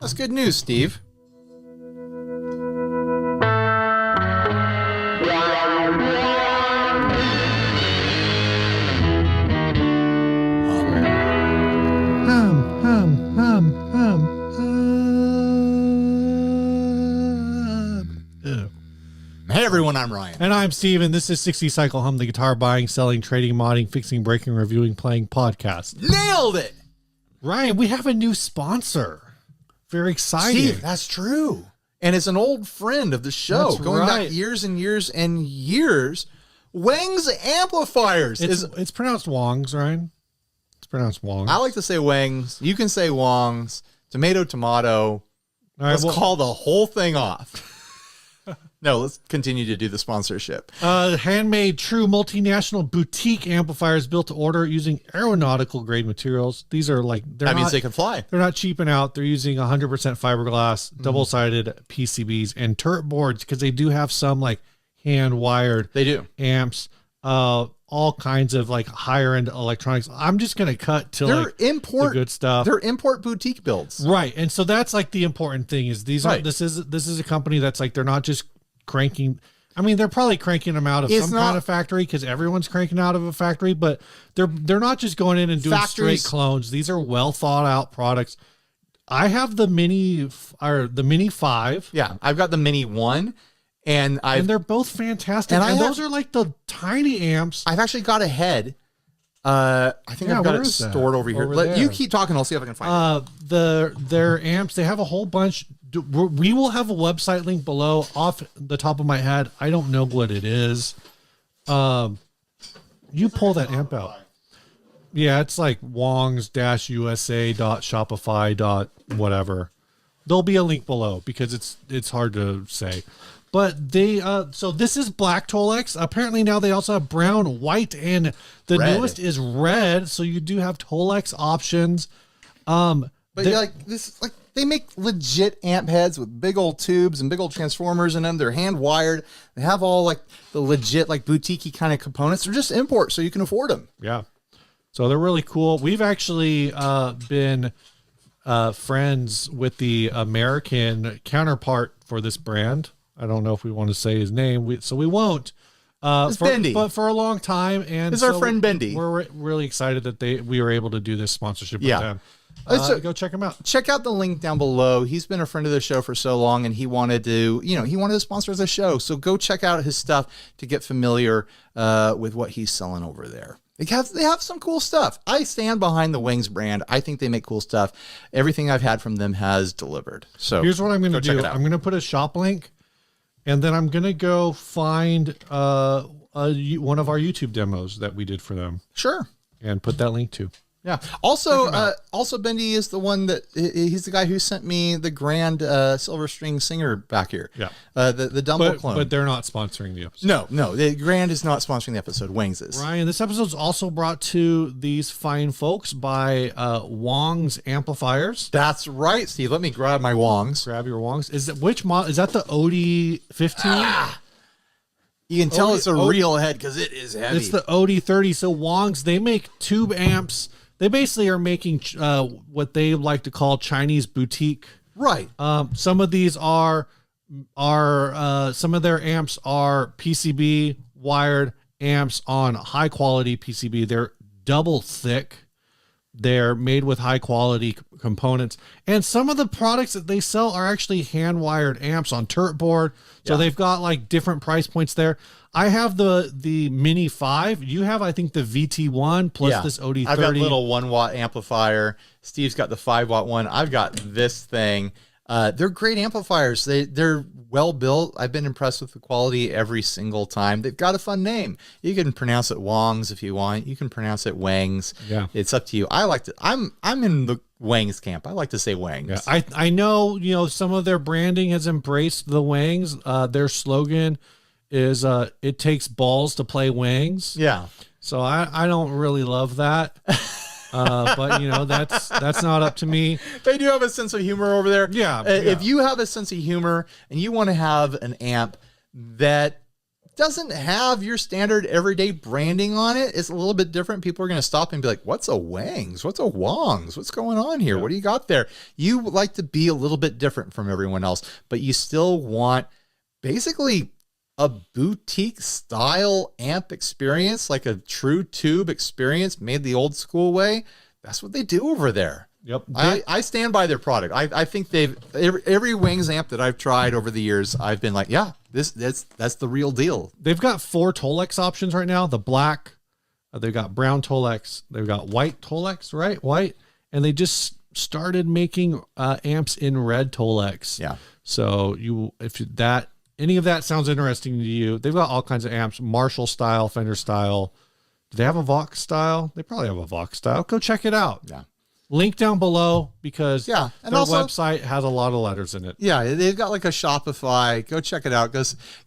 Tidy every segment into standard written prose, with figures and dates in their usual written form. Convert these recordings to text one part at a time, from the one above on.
That's good news, Steve. Hey everyone, I'm Ryan. And I'm Steven. This is 60 Cycle Hum, the guitar buying, selling, trading, modding, fixing, breaking, reviewing, playing podcast. Nailed it! Ryan, we have a new sponsor. Very exciting. Steve, that's true. And it's an old friend of the show. That's going right. back years and years and years. Wangs Amplifiers. It's pronounced Wangs, Ryan. It's pronounced Wangs. I like to say Wangs. You can say Wangs. Tomato, tomato. All right, Let's call the whole thing off. No, let's continue to do the sponsorship. Handmade, true multinational boutique amplifiers built to order using aeronautical grade materials. These are like That means they can fly. They're not cheaping out. They're using 100% fiberglass, double-sided PCBs, and turret boards because they do have some like hand-wired. They do amps. All kinds of like higher end electronics. I'm just gonna cut to like the good stuff. They're import boutique builds, right? And so that's like the important thing is these are this is a company that's like they're not just cranking. I mean, they're probably cranking them out of some kind of factory because everyone's cranking out of a factory, but they're not just going in and doing straight clones. These are well thought out products. I have the Mini 5. Yeah, I've got the Mini 1. And they're both fantastic. And those are like the tiny amps. I've actually got a head. I think I've got it stored over here. You keep talking. I'll see if I can find it. Their amps, they have a whole bunch. We will have a website link below. Off the top of my head, I don't know what it is. You pull that amp out. Yeah, it's like wangs-usa.shopify.whatever. There'll be a link below because it's hard to say. But they, so this is black Tolex. Apparently now they also have brown, white, and the newest is red. So you do have Tolex options. But they make legit amp heads with big old tubes and big old transformers in them. They're hand wired. They have all like the legit like boutique-y kind of components. They're just import, so you can afford them. Yeah. So they're really cool. We've actually been friends with the American counterpart for this brand. I don't know if we want to say his name, so we won't. It's Bendy. But for a long time, and it's our friend Bendy. We're really excited that we were able to do this sponsorship with them. Go check him out. Check out the link down below. He's been a friend of the show for so long, and he wanted to sponsor the show. So go check out his stuff to get familiar with what he's selling over there. They have some cool stuff. I stand behind the Wangs brand. I think they make cool stuff. Everything I've had from them has delivered. So here's what I'm going to do. I'm going to put a shop link. And then I'm going to go find one of our YouTube demos that we did for them. Sure. And put that link too. Yeah. Also Bendy is the one he's the guy who sent me the Grand Silver String Singer back here. Yeah. The Dumble clone. But they're not sponsoring the episode. No. The Grand is not sponsoring the episode. Wangs is. Ryan, this episode's also brought to these fine folks by Wangs Amplifiers. That's right, Steve. Let me grab my Wangs. Grab your Wangs. Which model? Is that the OD15? You can tell it's a real head because it is heavy. It's the OD30. So Wangs, they make tube amps. They basically are making what they like to call Chinese boutique. Right. Some of these some of their amps are PCB wired amps on high quality PCB. They're double thick. They're made with high quality components. And some of the products that they sell are actually hand wired amps on turret board. So they've got like different price points there. I have the Mini 5. You have, I think, the VT1 plus this OD30. I've got a little 1 watt amplifier. Steve's got the 5 watt one. I've got this thing. They're great amplifiers. They're well built. I've been impressed with the quality every single time. They've got a fun name. You can pronounce it Wangs if you want. You can pronounce it Wangs. Yeah, it's up to you. I like to. I'm in the Wangs camp. I like to say Wangs. Yeah, I know some of their branding has embraced the Wangs. Their slogan is it takes balls to play Wangs. Yeah. So I don't really love that. But that's not up to me. They do have a sense of humor over there. Yeah. If you have a sense of humor and you want to have an amp that doesn't have your standard everyday branding on it. It's a little bit different. People are going to stop and be like, what's a Wangs? What's a Wangs? What's going on here? What do you got there? You like to be a little bit different from everyone else, but you still want basically a boutique style amp experience, like a true tube experience made the old school way. That's what they do over there. Yep. I stand by their product. I think every Wangs amp that I've tried over the years, I've been like, yeah, that's the real deal. They've got 4 Tolex options right now. The black, they've got brown Tolex, they've got white Tolex, right? White. And they started making amps in red Tolex. Yeah. So if any of that sounds interesting to you, they've got all kinds of amps, Marshall style, Fender style. Do they have a Vox style? They probably have a Vox style. Go check it out. Yeah. Link down below because and their also, website has a lot of letters in it. Yeah, they've got like a Shopify. Go check it out.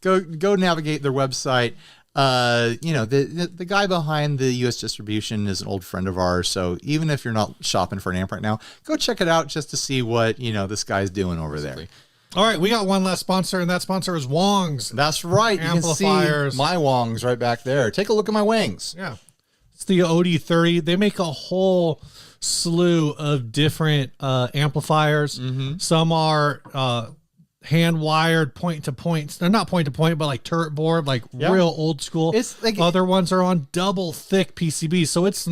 Go navigate their website. The guy behind the U.S. distribution is an old friend of ours. So even if you're not shopping for an amp right now, go check it out just to see what this guy's doing over there. All right, we got one last sponsor, and that sponsor is Wangs. That's right. Amplifiers. You can see my Wangs right back there. Take a look at my Wangs. Yeah. It's the OD30. They make a whole slew of different amplifiers. Mm-hmm. Some are hand wired point to point. They're not point to point, but like turret board, like real old school. It's like, other ones are on double thick PCBs. So it's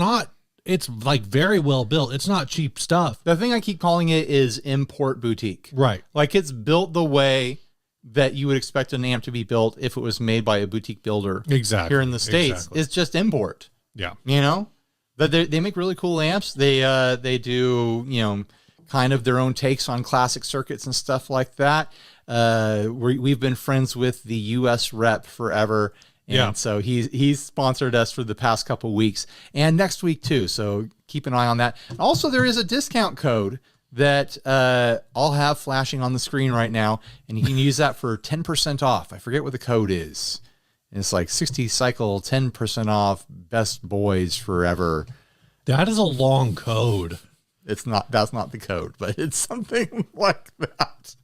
like very well built. It's not cheap stuff. the thing I keep calling it is import boutique. Right. Like it's built the way that you would expect an amp to be built if it was made by a boutique builder. Exactly. Here in the States. Exactly. It's just import. Yeah. But they make really cool amps. They do, kind of their own takes on classic circuits and stuff like that. We've been friends with the US rep forever. And so he's sponsored us for the past couple weeks and next week too. So keep an eye on that. Also, there is a discount code that I'll have flashing on the screen right now, and you can use that for 10% off. I forget what the code is. It's like 60 cycle, 10% off, best boys forever. That is a long code. That's not the code, but it's something like that.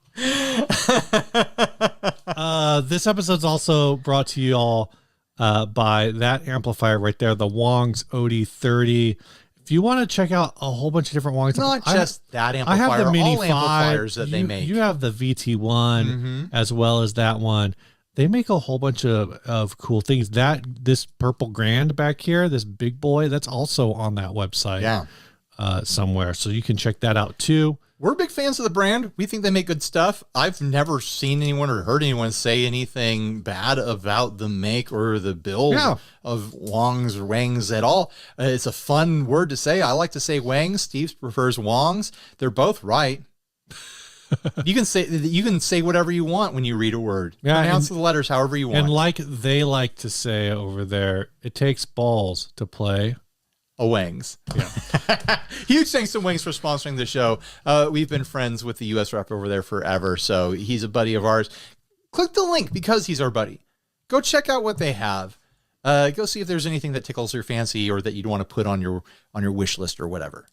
This episode's also brought to you all by that amplifier right there, the Wangs OD30. If you want to check out a whole bunch of different Wangs, Not just that amplifier, I have the Mini all 5 amplifiers that they make. You have the VT1 as well as that one. They make a whole bunch of cool things. This purple grand back here, this big boy, that's also on that website somewhere. So you can check that out too. We're big fans of the brand. We think they make good stuff. I've never seen anyone or heard anyone say anything bad about the make or the build of Wangs or Wangs at all. It's a fun word to say. I like to say Wangs. Steve prefers Wangs. They're both right. You can say whatever you want when you read a word. Pronounce the letters however you want. And like they like to say over there, it takes balls to play a Wangs. Yeah. Huge thanks to Wangs for sponsoring the show. We've been friends with the US rep over there forever, so he's a buddy of ours. Click the link because he's our buddy. Go check out what they have. Go see if there's anything that tickles your fancy or that you'd want to put on your wish list or whatever.